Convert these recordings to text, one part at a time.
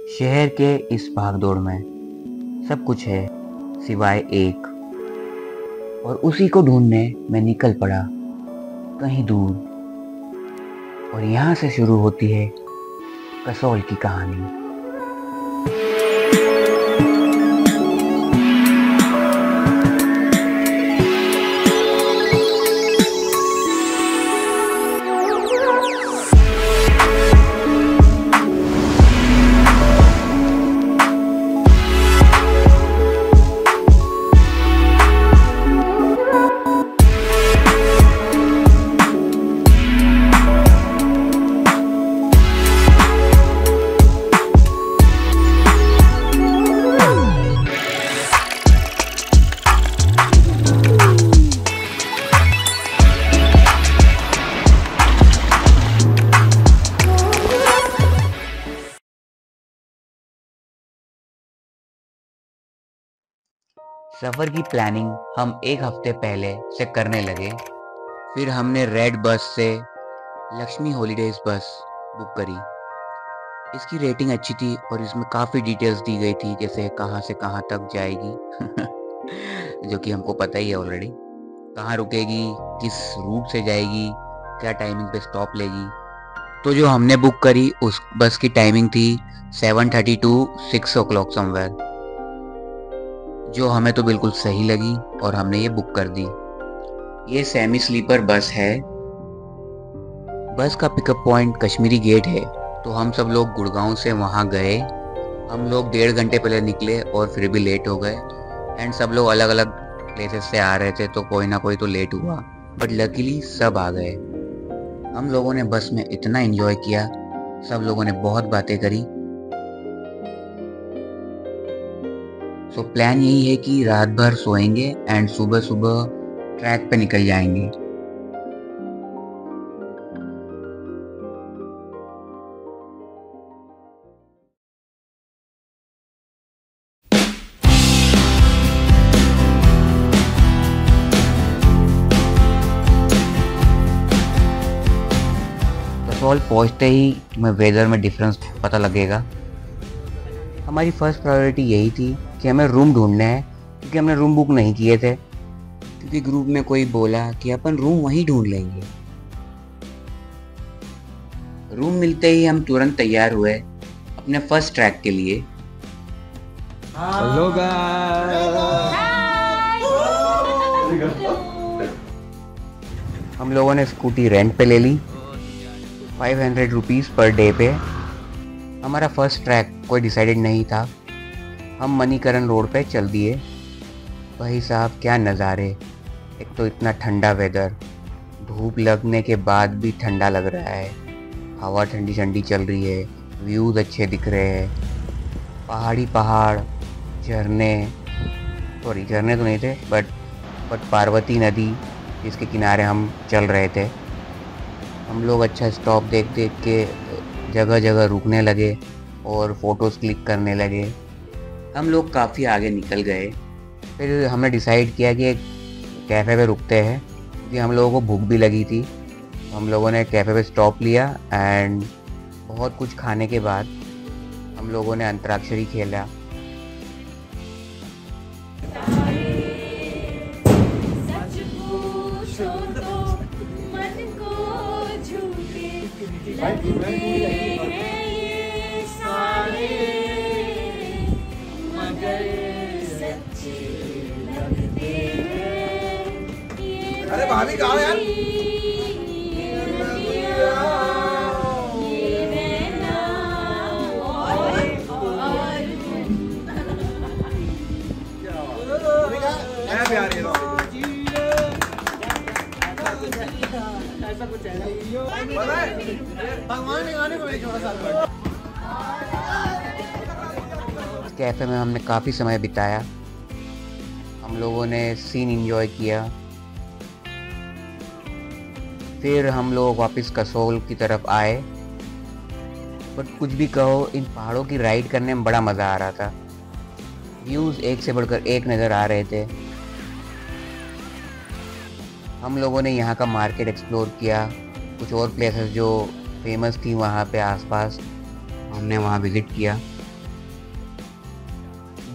शहर के इस भागदौड़ में सब कुछ है सिवाय एक, और उसी को ढूंढने मैं निकल पड़ा कहीं दूर। और यहाँ से शुरू होती है कसौल की कहानी। सफ़र की प्लानिंग हम एक हफ्ते पहले से करने लगे। फिर हमने रेड बस से लक्ष्मी हॉलीडेज़ बस बुक करी। इसकी रेटिंग अच्छी थी और इसमें काफ़ी डिटेल्स दी गई थी, जैसे कहाँ से कहाँ तक जाएगी जो कि हमको पता ही है ऑलरेडी। कहाँ रुकेगी, किस रूट से जाएगी, क्या टाइमिंग पे स्टॉप लेगी। तो जो हमने बुक करी उस बस की टाइमिंग थी 7:30 टू 6 o'clock समवेयर, जो हमें तो बिल्कुल सही लगी और हमने ये बुक कर दी। ये सेमी स्लीपर बस है। बस का पिकअप पॉइंट कश्मीरी गेट है, तो हम सब लोग गुड़गांव से वहाँ गए। हम लोग 1.5 घंटे पहले निकले और फिर भी लेट हो गए। एंड सब लोग अलग अलग प्लेसेस से आ रहे थे, तो कोई ना कोई तो लेट हुआ, बट लकीली सब आ गए। हम लोगों ने बस में इतना एंजॉय किया, सब लोगों ने बहुत बातें करी। तो प्लान यही है कि रात भर सोएंगे एंड सुबह सुबह ट्रैक पे निकल जाएंगे। कसौल पहुंचते ही तुम्हें वेदर में डिफरेंस पता लगेगा। हमारी फर्स्ट प्रायोरिटी यही थी कि हमें रूम ढूंढने हैं, क्योंकि हमने रूम बुक नहीं किए थे। क्योंकि ग्रुप में कोई बोला कि अपन रूम वहीं ढूंढ लेंगे। रूम मिलते ही हम तुरंत तैयार हुए अपने फर्स्ट ट्रैक के लिए। हेलो गाइस, हम लोगों ने स्कूटी रेंट पे ले ली 500 रुपीज़ पर डे पे। हमारा फर्स्ट ट्रैक कोई डिसाइडेड नहीं था। हम मणिकरण रोड पे चल दिए। भाई साहब क्या नज़ारे! एक तो इतना ठंडा वेदर, धूप लगने के बाद भी ठंडा लग रहा है, हवा ठंडी ठंडी चल रही है, व्यूज़ अच्छे दिख रहे हैं, पहाड़ी पहाड़, झरने झरने तो नहीं थे बट पार्वती नदी जिसके किनारे हम चल रहे थे। हम लोग अच्छा स्टॉप देख देख के जगह जगह रुकने लगे और फ़ोटोज़ क्लिक करने लगे। हम लोग काफ़ी आगे निकल गए। फिर हमने डिसाइड किया कि एक कैफ़े पे रुकते हैं, क्योंकि हम लोगों को भूख भी लगी थी। हम लोगों ने कैफ़े पे स्टॉप लिया एंड बहुत कुछ खाने के बाद हम लोगों ने अंतराक्षरी खेला। अरे भाभी कहाँ यार? ऐसा कुछ है भगवान ने गाने को नहीं छोड़ा साल। कैफ़े में हमने काफ़ी समय बिताया। हम लोगों ने सीन एंजॉय किया। फिर हम लोग वापस कसौल की तरफ आए। बट कुछ भी कहो, इन पहाड़ों की राइड करने में बड़ा मज़ा आ रहा था। व्यूज़ एक से बढ़कर एक नज़र आ रहे थे। हम लोगों ने यहाँ का मार्केट एक्सप्लोर किया, कुछ और प्लेसेस जो फेमस थी वहाँ पे आसपास हमने वहाँ विज़िट किया।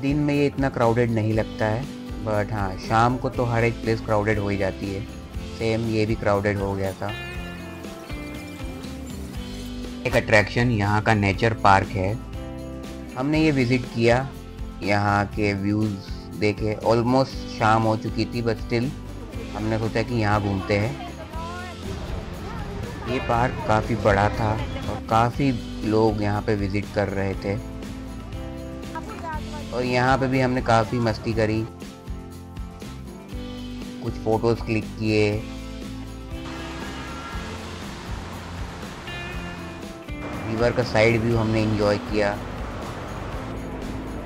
दिन में ये इतना क्राउडेड नहीं लगता है, बट हाँ शाम को तो हर एक प्लेस क्राउडेड हो ही जाती है। सेम ये भी क्राउडेड हो गया था। एक अट्रैक्शन यहाँ का नेचर पार्क है, हमने ये विज़िट किया, यहाँ के व्यूज़ देखे। ऑलमोस्ट शाम हो चुकी थी बट स्टिल हमने सोचा कि यहाँ घूमते हैं। ये पार्क काफ़ी बड़ा था और काफ़ी लोग यहाँ पे विज़िट कर रहे थे और यहाँ पे भी हमने काफ़ी मस्ती करी, कुछ फ़ोटोज़ क्लिक किए। रिवर का साइड व्यू हमने एंजॉय किया।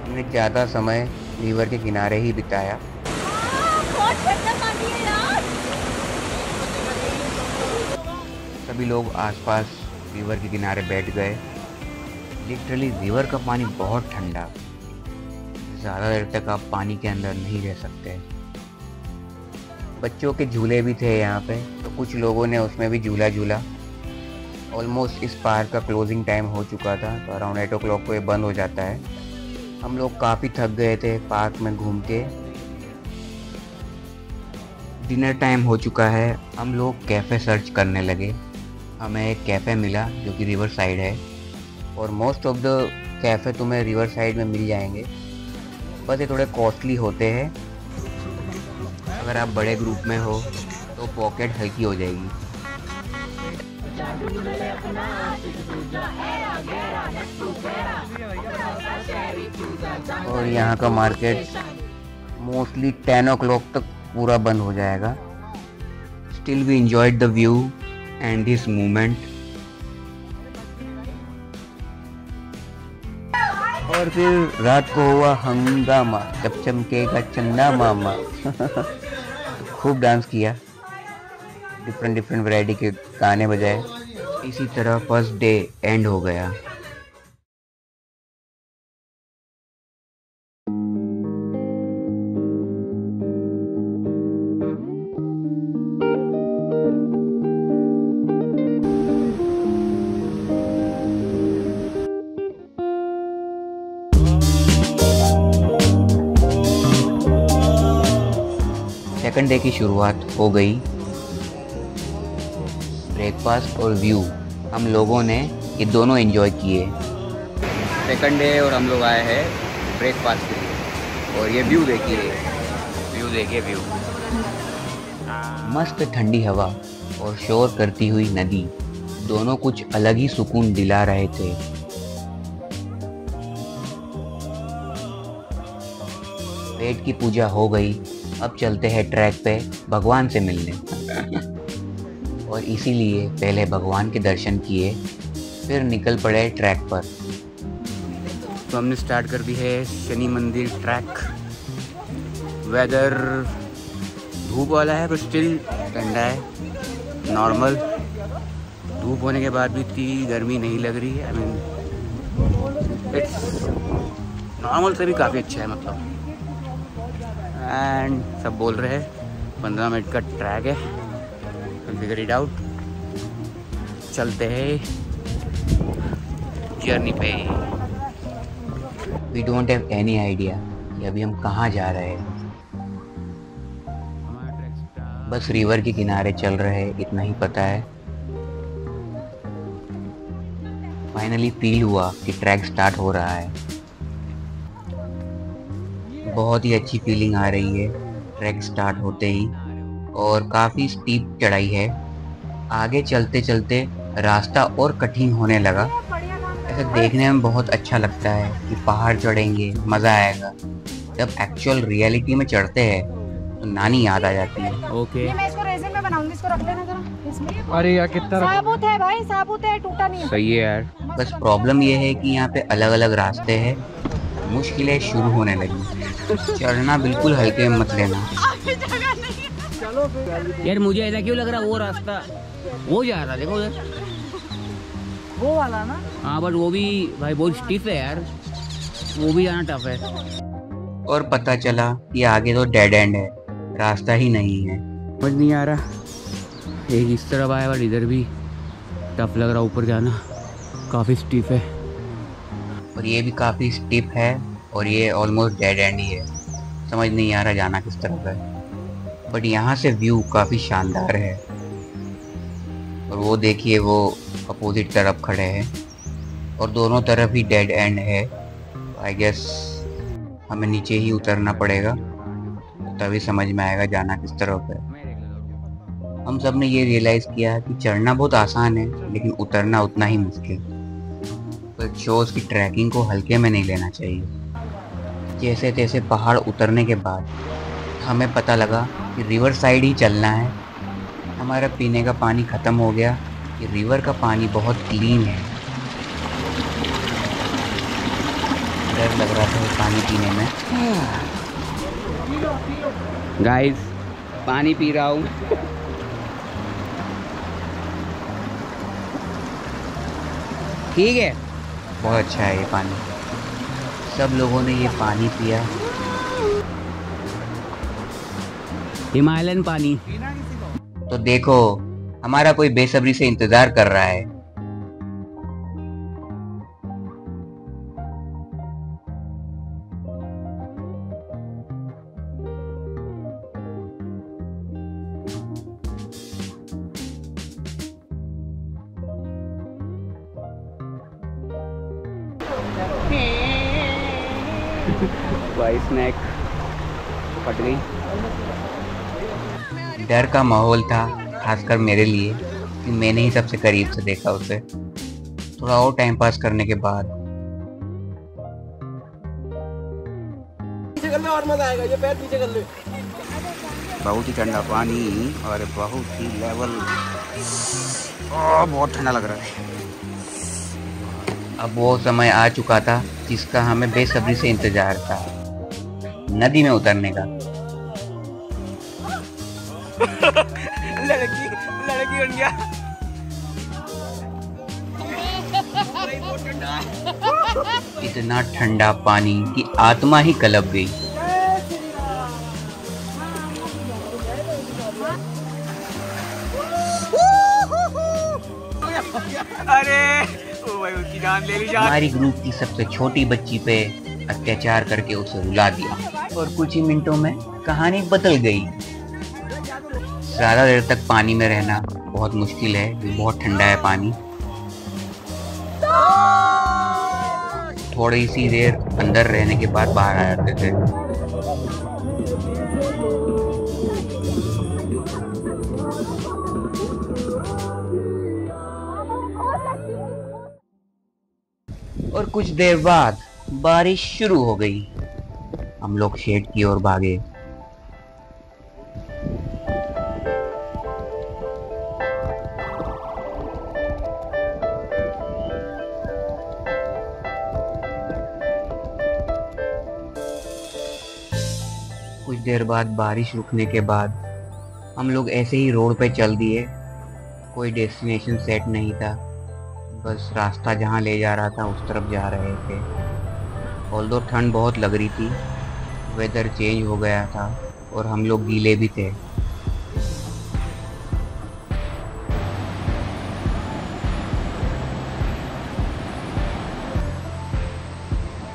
हमने ज़्यादा समय रिवर के किनारे ही बिताया। सभी लोग आसपास रिवर के किनारे बैठ गए। लिटरली रिवर का पानी बहुत ठंडा, ज़्यादा देर तक आप पानी के अंदर नहीं रह सकते। बच्चों के झूले भी थे यहाँ पे, तो कुछ लोगों ने उसमें भी झूला झूला। ऑलमोस्ट इस पार्क का क्लोजिंग टाइम हो चुका था, तो अराउंड 8 o'clock को ये बंद हो जाता है। हम लोग काफ़ी थक गए थे पार्क में घूम के। डिनर टाइम हो चुका है, हम लोग कैफ़े सर्च करने लगे। हमें एक कैफ़े मिला जो कि रिवर साइड है, और मोस्ट ऑफ द कैफ़े तुम्हें रिवर साइड में मिल जाएंगे, बस ये थोड़े कॉस्टली होते हैं। अगर आप बड़े ग्रुप में हो तो पॉकेट हल्की हो जाएगी। और यहाँ का मार्केट मोस्टली 10 o'clock तक पूरा बंद हो जाएगा। Still we enjoyed the view and this moment. और फिर रात को हुआ हंगामा, जब चमकेगा चंदा मामा। खूब डांस किया, डिफरेंट वैरायटी के गाने बजाए। इसी तरह फर्स्ट डे एंड हो गया। सेकंड डे की शुरुआत हो गई। ब्रेकफास्ट और व्यू हम लोगों ने ये दोनों एंजॉय किए। सेकंड डे और हम लोग आए हैं ब्रेकफास्ट के लिए, और ये व्यू देखिए, व्यू मस्त ठंडी हवा और शोर करती हुई नदी, दोनों कुछ अलग ही सुकून दिला रहे थे। पेट की पूजा हो गई, अब चलते हैं ट्रैक पे भगवान से मिलने। और इसीलिए पहले भगवान के दर्शन किए, फिर निकल पड़े ट्रैक पर। तो हमने स्टार्ट कर दी है शनि मंदिर ट्रैक। वेदर धूप वाला है पर स्टिल ठंडा है, नॉर्मल। धूप होने के बाद भी इतनी गर्मी नहीं लग रही है। आई मीन इट्स नॉर्मल से भी काफ़ी अच्छा है मतलब। एंड सब बोल रहे हैं 15 मिनट का ट्रैक है, फिगर इट आउट। चलते हैं जर्नी पे। We don't have any idea कि अभी हम कहाँ जा रहे हैं। बस रिवर के किनारे चल रहे हैं, इतना ही पता है। फाइनली फील हुआ कि ट्रैक स्टार्ट हो रहा है। बहुत ही अच्छी फीलिंग आ रही है ट्रैक स्टार्ट होते ही, और काफ़ी स्टीप चढ़ाई है। आगे चलते चलते रास्ता और कठिन होने लगा। ऐसे देखने में बहुत अच्छा लगता है कि पहाड़ चढ़ेंगे, मज़ा आएगा। जब एक्चुअल रियलिटी में चढ़ते हैं तो नानी याद आ जाती है। ओके, मैं इसको रेज़न में बनाऊंगी, इसको रख लेना जरा इसमें। अरे यार कितना साबुत है भाई, साबुत है, टूटा नहीं है। सही है यार। बस प्रॉब्लम ये है कि यहाँ पे अलग अलग रास्ते हैं, मुश्किलें शुरू होने लगी। चढ़ना बिल्कुल हल्के में मत लेना। यार मुझे ऐसा क्यों लग रहा है वो रास्ता वो जा रहा, देखो उधर वो वाला ना। हाँ, बट वो भी भाई बहुत स्टिफ है यार, वो भी जाना टफ है। और पता चला कि आगे तो डेड एंड है, रास्ता ही नहीं है। समझ नहीं आ रहा, एक इस तरफ आया बट इधर भी टफ लग रहा, ऊपर जाना काफ़ी स्टिफ है। और ये भी काफ़ी स्टिप है और ये ऑलमोस्ट डेड एंड ही है। समझ नहीं आ रहा जाना किस तरफ है, बट यहाँ से व्यू काफ़ी शानदार है। और वो देखिए, वो अपोजिट तरफ खड़े हैं और दोनों तरफ ही डेड एंड है। आई गेस हमें नीचे ही उतरना पड़ेगा, तभी समझ में आएगा जाना किस तरफ है। हम सब ने ये रियलाइज़ किया कि चढ़ना बहुत आसान है, लेकिन उतरना उतना ही मुश्किल। तो इट शोज़ की ट्रैकिंग को हल्के में नहीं लेना चाहिए। जैसे तैसे पहाड़ उतरने के बाद हमें पता लगा कि रिवर साइड ही चलना है। हमारा पीने का पानी ख़त्म हो गया। ये रिवर का पानी बहुत क्लीन है। डर लग रहा था ये पानी पीने में। गाइस, पानी पी रहा हूँ। ठीक है, बहुत अच्छा है ये पानी। सब लोगों ने ये पानी पिया। हिमालयन पानी। तो देखो, हमारा कोई बेसब्री से इंतजार कर रहा है। भाई स्नैक फट गई। डर का माहौल था, खासकर मेरे लिए, कि मैंने ही सबसे करीब से देखा उसे। थोड़ा और टाइम पास करने के बाद पीछे कर ले और मजा आएगा। ये पैर पीछे कर ले। बहुत ही ठंडा पानी और बहुत ही लेवल। बहुत ठंडा लग रहा है। अब वो समय आ चुका था जिसका हमें बेसब्री से इंतजार था, नदी में उतरने का। लड़की बन गया। इतना ठंडा पानी कि आत्मा ही कलप गई। अरे ओ भाई, उसकी जान ले ली। हमारी ग्रुप की सबसे छोटी बच्ची पे अत्याचार करके उसे रुला दिया और कुछ ही मिनटों में कहानी बदल गई। ज़्यादा देर तक पानी में रहना बहुत मुश्किल है, बहुत ठंडा है पानी। थोड़ी सी देर अंदर रहने के बाद बाहर आ जाते थे। और कुछ देर बाद बारिश शुरू हो गई। हम लोग शेड की ओर भागे। कुछ देर बाद बारिश रुकने के बाद हम लोग ऐसे ही रोड पे चल दिए। कोई डेस्टिनेशन सेट नहीं था, बस रास्ता जहाँ ले जा रहा था उस तरफ जा रहे थे। ऑल्दो ठंड बहुत लग रही थी, वेदर चेंज हो गया था और हम लोग गीले भी थे।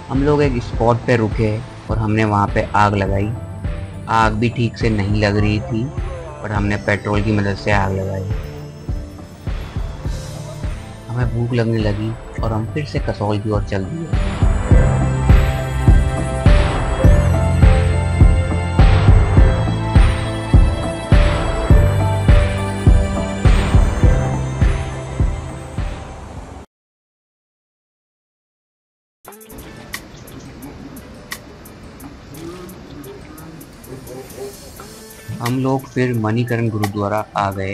हम लोग एक स्पॉट पे रुके और हमने वहाँ पे आग लगाई। आग भी ठीक से नहीं लग रही थी, पर हमने पेट्रोल की मदद से आग लगाई। हमें भूख लगने लगी और हम फिर से कसौल की ओर चल दिए। हम लोग फिर मणिकरण गुरुद्वारा आ गए।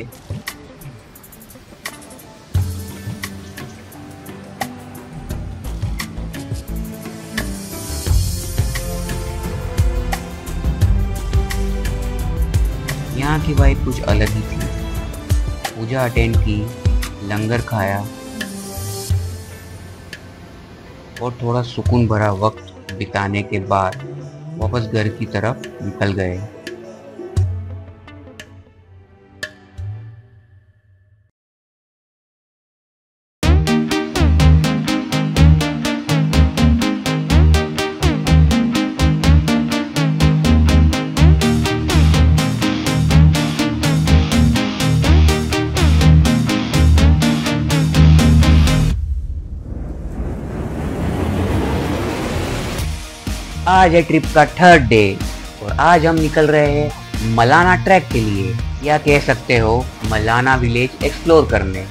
यहाँ की वाइब कुछ अलग ही थी। पूजा अटेंड की, लंगर खाया और थोड़ा सुकून भरा वक्त बिताने के बाद वापस घर की तरफ निकल गए। आज है ट्रिप का 3rd डे और आज हम निकल रहे हैं मलाना ट्रैक के लिए, या कह सकते हो मलाना विलेज एक्सप्लोर करने।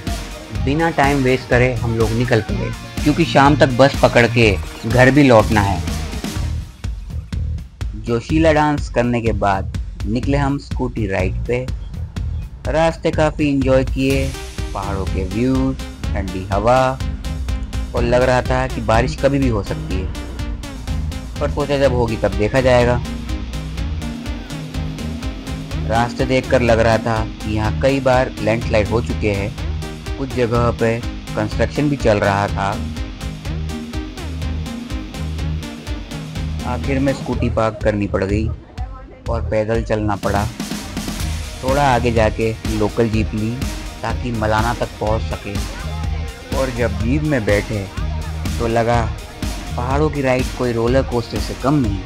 बिना टाइम वेस्ट करे हम लोग निकल पड़े, क्योंकि शाम तक बस पकड़ के घर भी लौटना है। जोशीला डांस करने के बाद निकले हम स्कूटी राइड पे। रास्ते काफ़ी इंजॉय किए, पहाड़ों के व्यूज, ठंडी हवा, और लग रहा था कि बारिश कभी भी हो सकती है, पर सोचा जब होगी तब देखा जाएगा। रास्ते देखकर लग रहा था कि यहाँ कई बार लैंडस्लाइड हो चुके हैं, कुछ जगह पे कंस्ट्रक्शन भी चल रहा था। आखिर में स्कूटी पार्क करनी पड़ गई और पैदल चलना पड़ा। थोड़ा आगे जाके लोकल जीप ली ताकि मलाना तक पहुंच सके, और जब जीप में बैठे तो लगा पहाड़ों की राइड कोई रोलर कोस्टर से कम नहीं,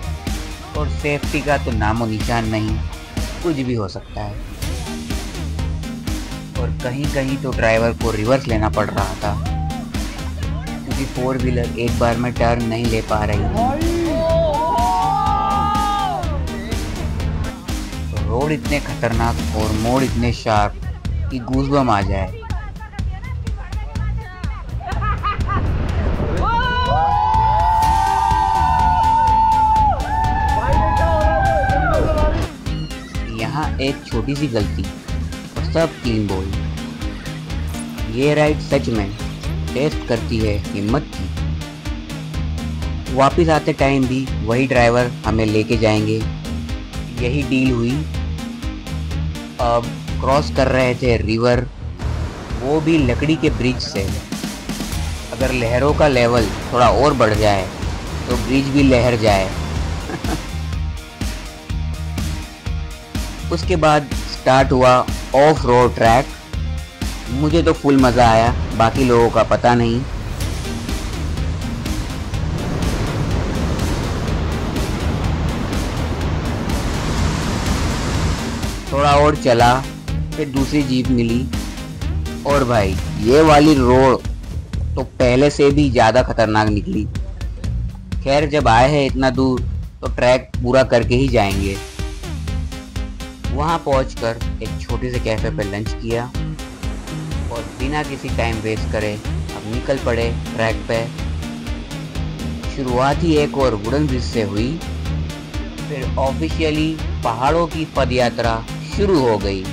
और सेफ्टी का तो नामो निशान नहीं, कुछ भी हो सकता है। और कहीं कहीं तो ड्राइवर को रिवर्स लेना पड़ रहा था, क्योंकि 4 व्हीलर एक बार में टर्न नहीं ले पा रही थी। रोड इतने खतरनाक और मोड़ इतने शार्प कि गूज़बम्प आ जाए। यहाँ एक छोटी सी गलती और सब क्लीन बोल। ये राइड सच में टेस्ट करती है हिम्मत की। वापिस आते टाइम भी वही ड्राइवर हमें लेके जाएंगे, यही डील हुई। अब क्रॉस कर रहे थे रिवर, वो भी लकड़ी के ब्रिज से। अगर लहरों का लेवल थोड़ा और बढ़ जाए तो ब्रिज भी लहर जाए। उसके बाद स्टार्ट हुआ ऑफ रोड ट्रैक। मुझे तो फुल मज़ा आया, बाकी लोगों का पता नहीं। थोड़ा और चला, फिर दूसरी जीप मिली, और भाई ये वाली रोड तो पहले से भी ज़्यादा खतरनाक निकली। खैर जब आए हैं इतना दूर तो ट्रैक पूरा करके ही जाएंगे। वहाँ पहुँचकर एक छोटे से कैफ़े पे लंच किया और बिना किसी टाइम वेस्ट करे अब निकल पड़े ट्रैक पे। शुरुआत ही एक और वुडन ब्रिज से हुई, फिर ऑफिशियली पहाड़ों की पद यात्रा शुरू हो गई।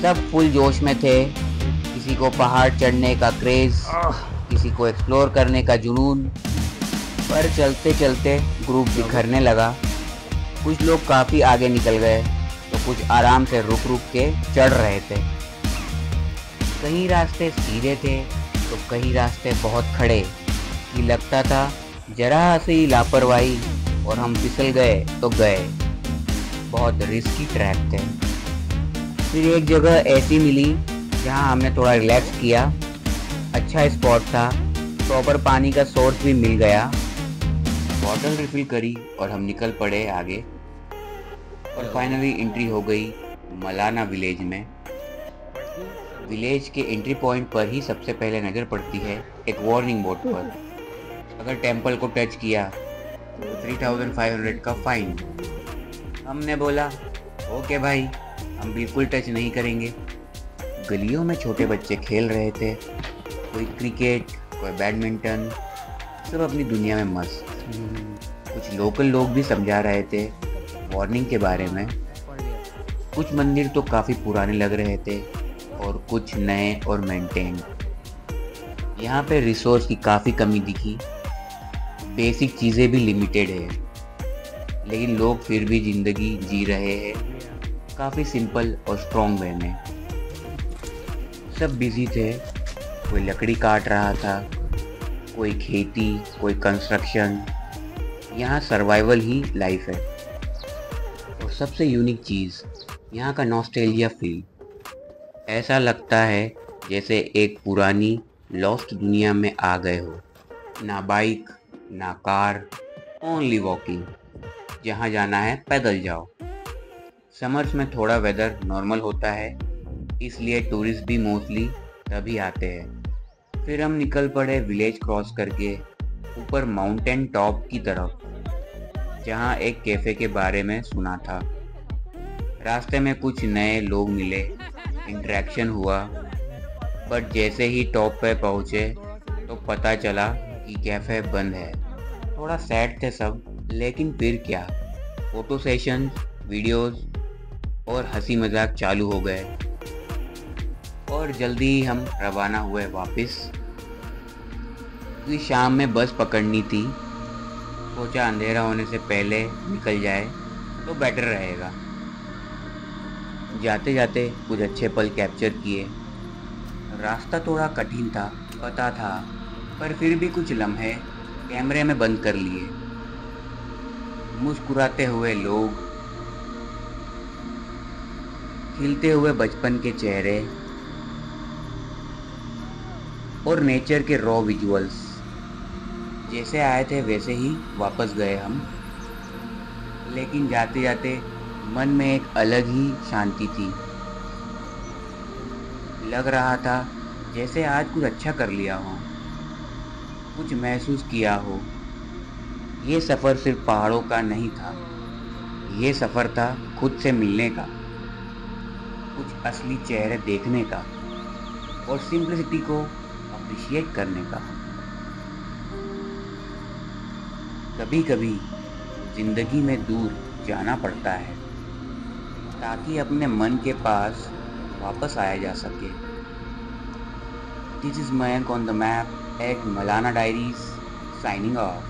सब फुल जोश में थे, किसी को पहाड़ चढ़ने का क्रेज, किसी को एक्सप्लोर करने का जुनून। पर चलते चलते ग्रुप बिखरने लगा। कुछ लोग काफ़ी आगे निकल गए तो कुछ आराम से रुक रुक के चढ़ रहे थे। कहीं रास्ते सीधे थे तो कहीं रास्ते बहुत खड़े, कि लगता था जरा से ही लापरवाही और हम फिसल गए तो गए। बहुत रिस्की ट्रैक थे। फिर एक जगह ऐसी मिली जहां हमने थोड़ा रिलैक्स किया। अच्छा स्पॉट था, प्रॉपर पानी का सोर्स भी मिल गया। बॉटल रिफिल करी और हम निकल पड़े आगे, और फाइनली एंट्री हो गई मलाना विलेज में। विलेज के एंट्री पॉइंट पर ही सबसे पहले नज़र पड़ती है एक वार्निंग बोर्ड पर। अगर टेंपल को टच किया तो 3500 का फाइन। हमने बोला ओके भाई, हम बिल्कुल टच नहीं करेंगे। गलियों में छोटे बच्चे खेल रहे थे, कोई क्रिकेट, कोई बैडमिंटन, सब अपनी दुनिया में मस्त। कुछ लोकल लोग भी समझा रहे थे वार्निंग के बारे में। कुछ मंदिर तो काफ़ी पुराने लग रहे थे और कुछ नए और मेंटेन। यहाँ पे रिसोर्स की काफ़ी कमी दिखी, बेसिक चीज़ें भी लिमिटेड है, लेकिन लोग फिर भी ज़िंदगी जी रहे हैं काफ़ी सिंपल और स्ट्रॉन्ग वे में। सब बिजी थे, कोई लकड़ी काट रहा था, कोई खेती, कोई कंस्ट्रक्शन। यहाँ सर्वाइवल ही लाइफ है। और सबसे यूनिक चीज़ यहाँ का नॉस्टैल्जिया फील। ऐसा लगता है जैसे एक पुरानी लॉस्ट दुनिया में आ गए हो। ना बाइक, ना कार, ओनली वॉकिंग। जहाँ जाना है पैदल जाओ। समर्स में थोड़ा वेदर नॉर्मल होता है, इसलिए टूरिस्ट भी मोस्टली तभी आते हैं। फिर हम निकल पड़े विलेज क्रॉस करके ऊपर माउंटेन टॉप की तरफ। जहां एक कैफ़े के बारे में सुना था। रास्ते में कुछ नए लोग मिले, इंटरेक्शन हुआ, बट जैसे ही टॉप पे पहुँचे तो पता चला कि कैफ़े बंद है। थोड़ा सैड थे सब, लेकिन फिर क्या, फ़ोटो सेशंस, वीडियोस और हंसी मजाक चालू हो गए और जल्दी ही हम रवाना हुए वापस, क्योंकि शाम में बस पकड़नी थी। सोचा अंधेरा होने से पहले निकल जाए तो बेटर रहेगा। जाते जाते कुछ अच्छे पल कैप्चर किए। रास्ता थोड़ा कठिन था, पता था, पर फिर भी कुछ लम्हे कैमरे में बंद कर लिए। मुस्कुराते हुए लोग, खिलते हुए बचपन के चेहरे और नेचर के रॉ विजुअल्स। जैसे आए थे वैसे ही वापस गए हम, लेकिन जाते जाते मन में एक अलग ही शांति थी। लग रहा था जैसे आज कुछ अच्छा कर लिया हो, कुछ महसूस किया हो। ये सफ़र सिर्फ पहाड़ों का नहीं था, ये सफ़र था खुद से मिलने का, कुछ असली चेहरे देखने का और सिंपलिसिटी को अप्रिशिएट करने का। कभी कभी जिंदगी में दूर जाना पड़ता है ताकि अपने मन के पास वापस आया जा सके। This is Mayank on the map at Malana diaries, signing of.